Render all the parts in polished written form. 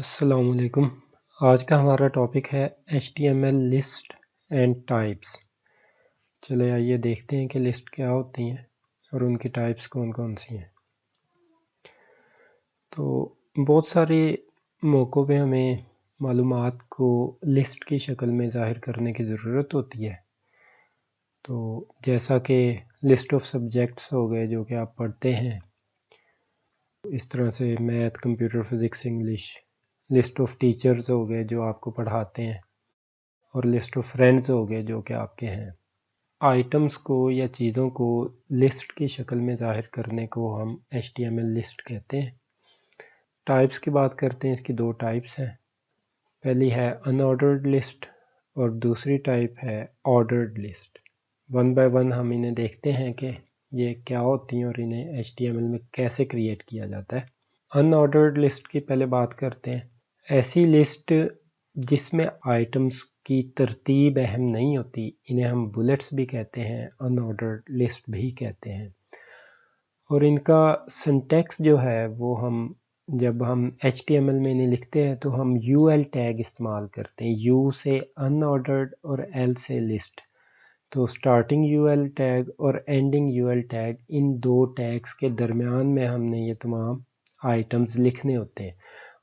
السلام علیکم۔ آج کا ہمارا ٹاپک ہے HTML لسٹ اینڈ ٹائپس۔ چلے آئیے دیکھتے ہیں کہ لسٹ کیا ہوتی ہیں اور ان کی ٹائپس کون کون سی ہیں۔ تو بہت سارے موقعوں پہ ہمیں معلومات کو لسٹ کی شکل میں ظاہر کرنے کی ضرورت ہوتی ہے۔ تو جیسا کہ لسٹ آف سبجیکٹس ہو گئے جو کہ آپ پڑھتے ہیں، اس طرح سے math, computer, physics, English. List of teachers who گئے جو آپ کو پڑھاتے ہیں، اور لسٹ آف فرینڈز ہو گئے جو کہ آپ کے ہیں۔ آئٹمز کو یا چیزوں کو لسٹ کی شکل میں ظاہر کرنے کو ہم HTML لسٹ کہتے ہیں۔ ٹائپس کی بات کرتے ہیں، اس کی دو ٹائپس ہیں۔ پہلی ہے ان آرڈرڈ لسٹ اور دوسری ٹائپ ہے ordered list. One by one ہم انہیں دیکھتے ہیں کہ یہ کیا ہوتی ہیں اور انہیں HTML میں کیسے کریٹ کیا جاتا ہے۔ ان آرڈرڈ لسٹ کی پہلے بات کرتے ہیں۔ ایسی لسٹ جس میں آئٹمز کی ترتیب اہم نہیں ہوتی، انہیں ہم بلٹس بھی کہتے ہیں، ان آرڈرڈ لسٹ بھی کہتے ہیں۔ اور ان کا سنٹیکس جو ہے وہ جب ہم HTML میں انہیں لکھتے ہیں تو ہم UL ٹیگ استعمال کرتے ہیں۔ U سے ان آرڈرڈ اور L سے لسٹ۔ تو سٹارٹنگ UL ٹیگ اور اینڈنگ UL ٹیگ، ان دو ٹیگز کے درمیان میں ہم نے یہ تمام آئٹمز لکھنے ہوتے ہیں،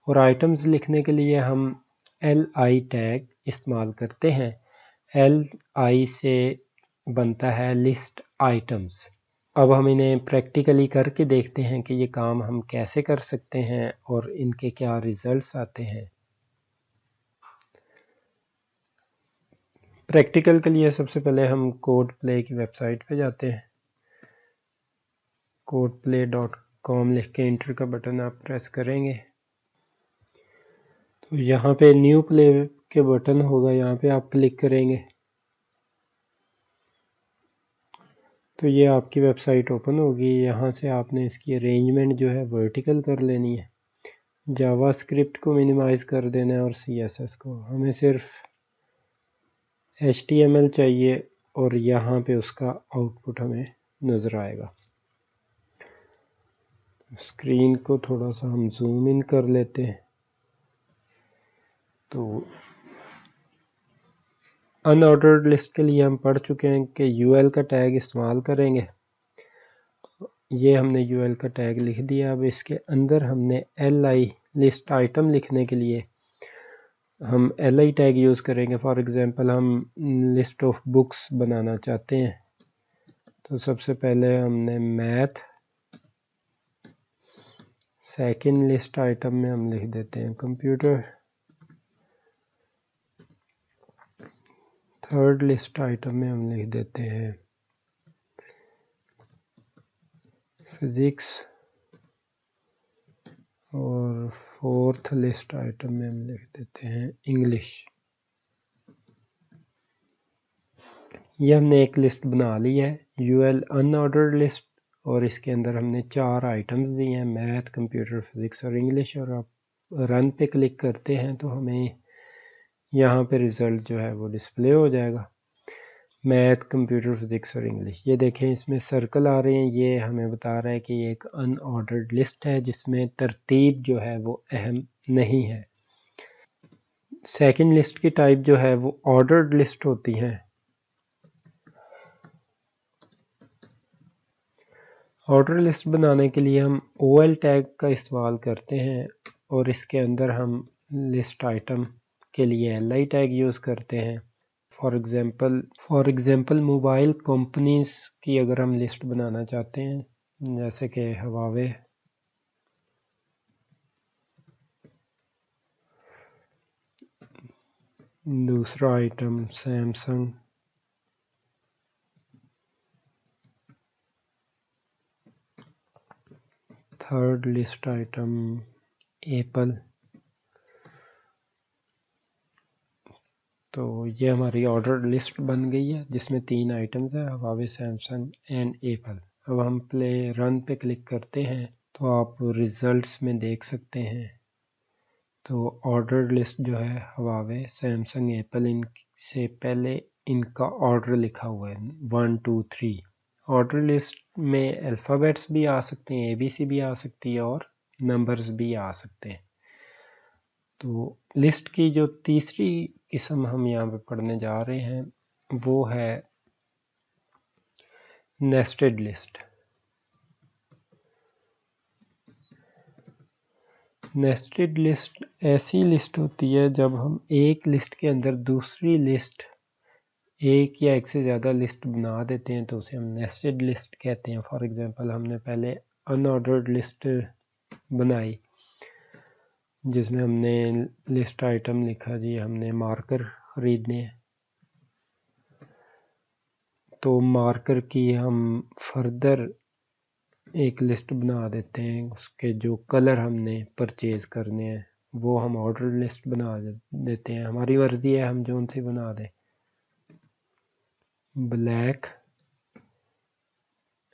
اور آئٹمز لکھنے کے لیے ہم LI ٹیگ استعمال کرتے ہیں۔ LI سے بنتا ہے لسٹ آئٹمز۔ اب ہم انہیں پریکٹیکلی کر کے دیکھتے ہیں کہ یہ کام ہم کیسے کر سکتے ہیں اور ان کے کیا ریزلٹس آتے ہیں۔ پریکٹیکل کے لیے سب سے پہلے ہم کوڈ پلے کی ویب سائٹ پہ جاتے ہیں۔ codeplay.com لکھ کے انٹر کا بٹن آپ پریس کریں گے تو یہاں پہ نیو پلے کے بٹن ہوگا، یہاں پہ آپ کلک کریں گے تو یہ آپ کی ویب سائٹ اوپن ہوگی۔ یہاں سے آپ نے اس کی ارینجمنٹ جو ہے ورٹیکل کر لینی ہے۔ جاوا اسکرپٹ کو منیمائز کر دینا ہے اور CSS کو۔ ہمیں صرف HTML چاہیے اور یہاں پہ اس کا آؤٹ پٹ ہمیں نظر آئے گا۔ اسکرین کو تھوڑا سا ہم زوم ان کر لیتے ہیں تو ان آرڈرڈ لسٹ کے لیے ہم پڑھ چکے ہیں کہ UL کا ٹیگ استعمال کریں گے۔ یہ ہم نے UL کا ٹیگ لکھ دیا۔ اب اس کے اندر ہم نے LI لسٹ آئٹم لکھنے کے لیے ہم LI ٹیگ یوز کریں گے۔ فار ایگزامپل ہم لسٹ آف بکس بنانا چاہتے ہیں تو سب سے پہلے ہم نے میتھ، سیکنڈ لسٹ آئٹم میں ہم لکھ دیتے ہیں کمپیوٹر، تھرڈ لسٹ آئٹم میں ہم لکھ دیتے ہیں فزکس، اور فورتھ لسٹ آئٹم میں ہم لکھ دیتے ہیں انگلش۔ یہ ہم نے ایک لسٹ بنا لی ہے UL ان آرڈرڈ لسٹ، اور اس کے اندر ہم نے 4 آئٹمز دی ہیں، میتھ، کمپیوٹر، فزکس اور انگلش۔ اور آپ رن پہ کلک کرتے ہیں تو ہمیں یہاں پہ ریزلٹ جو ہے وہ ڈسپلے ہو جائے گا، میتھ، کمپیوٹر، فزکس اور انگلش۔ یہ دیکھیں اس میں سرکل آ رہے ہیں، یہ ہمیں بتا رہا ہے کہ یہ ایک ان آرڈرڈ لسٹ ہے جس میں ترتیب جو ہے وہ اہم نہیں ہے۔ سیکنڈ لسٹ کی ٹائپ جو ہے وہ آرڈرڈ لسٹ ہوتی ہیں۔ آرڈر لسٹ بنانے کے لیے ہم OL ٹیگ کا استعمال کرتے ہیں، اور اس کے اندر ہم لسٹ آئٹم کے لیے LI ٹیگ یوز کرتے ہیں۔ فار ایگزامپل موبائل کمپنیز کی اگر ہم لسٹ بنانا چاہتے ہیں، جیسے کہ ہواوے، دوسرا item Samsung, third list item apple, تو یہ ہماری آرڈر لسٹ بن گئی ہے جس میں 3 آئٹمز ہیں، ہواوے، سیمسنگ اینڈ ایپل۔ اب ہم رن پہ کلک کرتے ہیں تو آپ ریزلٹس میں دیکھ سکتے ہیں، تو آرڈر لسٹ جو ہے ہواوے، سیمسنگ، ایپل، ان سے پہلے ان کا آرڈر لکھا ہوا ہے 1 2 3۔ آرڈر لسٹ میں الفابیٹس بھی آ سکتے ہیں، ABC بھی آ سکتی ہے اور نمبرز بھی آ سکتے ہیں۔ تو لسٹ کی جو تیسری قسم ہم یہاں پہ پڑھنے جا رہے ہیں وہ ہے نیسٹڈ لسٹ۔ نیسٹڈ لسٹ ایسی لسٹ ہوتی ہے جب ہم ایک لسٹ کے اندر دوسری لسٹ، ایک یا ایک سے زیادہ لسٹ بنا دیتے ہیں تو اسے ہم نیسٹڈ لسٹ کہتے ہیں۔ فار ایگزامپل ہم نے پہلے ان آرڈرڈ لسٹ بنائی جس میں ہم نے لسٹ آئٹم لکھا جی ہم نے مارکر خریدنے ہیں، تو مارکر کی ہم فردر ایک لسٹ بنا دیتے ہیں، اس کے جو کلر ہم نے پرچیز کرنے ہیں وہ ہم آرڈر لسٹ بنا دیتے ہیں، ہماری مرضی ہے ہم جون سی بنا دیں، بلیک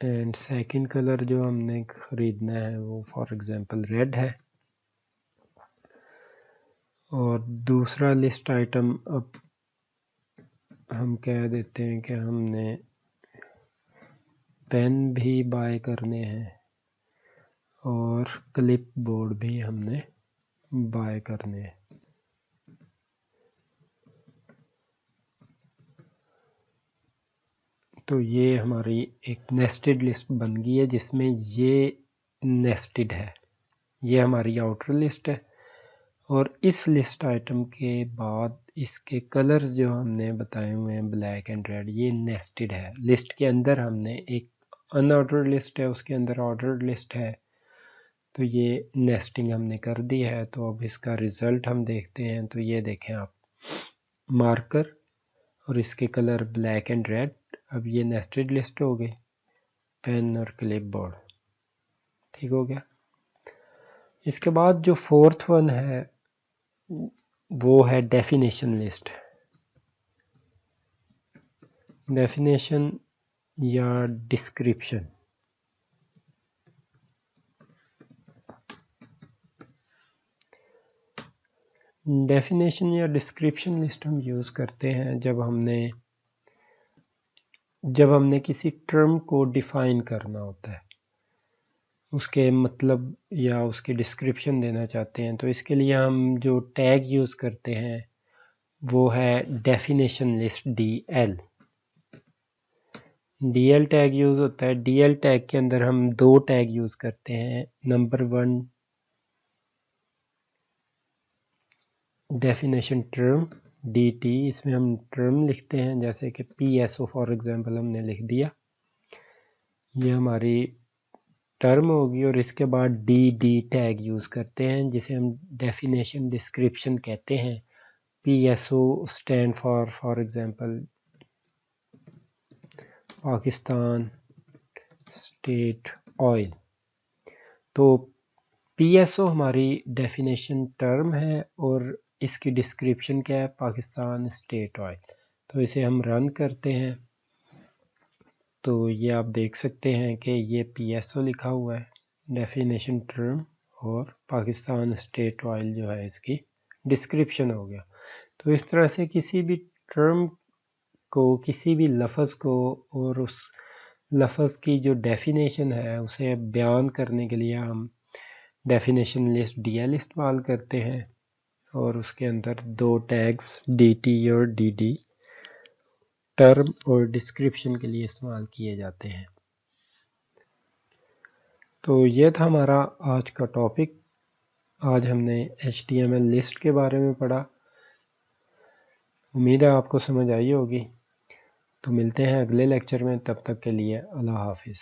اینڈ سیکنڈ کلر جو ہم نے خریدنا ہے وہ فار ایگزامپل ریڈ ہے، اور دوسرا لسٹ آئٹم اب ہم کہہ دیتے ہیں کہ ہم نے پین بھی بائی کرنے ہیں اور کلپ بورڈ بھی ہم نے بائی کرنے ہیں۔ تو یہ ہماری ایک نیسٹڈ لسٹ بن گئی ہے جس میں یہ نیسٹڈ ہے، یہ ہماری آؤٹر لسٹ ہے، اور اس لسٹ آئٹم کے بعد اس کے کلرز جو ہم نے بتائے ہوئے ہیں بلیک اینڈ ریڈ، یہ نیسٹڈ ہے۔ لسٹ کے اندر ہم نے ایک ان آرڈرڈ لسٹ ہے، اس کے اندر آرڈرڈ لسٹ ہے، تو یہ نیسٹنگ ہم نے کر دی ہے۔ تو اب اس کا ریزلٹ ہم دیکھتے ہیں، تو یہ دیکھیں آپ، مارکر اور اس کے کلر بلیک اینڈ ریڈ، اب یہ نیسٹڈ لسٹ ہو گئی، پین اور کلپ بورڈ، ٹھیک ہو گیا۔ اس کے بعد جو فورتھ ون ہے وہ ہے ڈیفینیشن لسٹ۔ ڈیفینیشن یا ڈسکرپشن، ڈیفینیشن یا ڈسکرپشن لسٹ ہم یوز کرتے ہیں جب ہم نے کسی ٹرم کو ڈیفائن کرنا ہوتا ہے، اس کے مطلب یا اس کی ڈسکرپشن دینا چاہتے ہیں، تو اس کے لیے ہم جو ٹیگ یوز کرتے ہیں وہ ہے definition list D L. D L tag use ہوتا ہے، ڈی ایل ٹیگ کے اندر ہم دو ٹیگ یوز کرتے ہیں، number 1 definition term D T, اس میں ہم ٹرم لکھتے ہیں جیسے کہ P S O for example ہم نے لکھ دیا، یہ ہماری ٹرم ہوگی، اور اس کے بعد ڈی ڈی ٹیگ یوز کرتے ہیں جسے ہم ڈیفینیشن ڈسکرپشن کہتے ہیں۔ پی S O stand for example Pakistan state oil, تو پی ایس او ہماری ڈیفینیشن ٹرم ہے اور اس کی ڈسکرپشن کیا ہے، پاکستان اسٹیٹ آئل۔ تو اسے ہم رن کرتے ہیں تو یہ آپ دیکھ سکتے ہیں کہ یہ پی ایس او لکھا ہوا ہے ڈیفینیشن ٹرم، اور پاکستان اسٹیٹ آئل جو ہے اس کی ڈسکرپشن ہو گیا۔ تو اس طرح سے کسی بھی ٹرم کو، کسی بھی لفظ کو، اور اس لفظ کی جو ڈیفینیشن ہے اسے بیان کرنے کے لیے ہم ڈیفینیشن لسٹ ڈی ایل استعمال کرتے ہیں، اور اس کے اندر دو ٹیگز ڈی ٹی اور ڈی ڈی ٹرم اور ڈسکرپشن کے لیے استعمال کیے جاتے ہیں۔ تو یہ تھا ہمارا آج کا ٹاپک، آج ہم نے HTML لسٹ کے بارے میں پڑھا، امید ہے آپ کو سمجھ آئی ہوگی۔ تو ملتے ہیں اگلے لیکچر میں، تب تک کے لیے اللہ حافظ۔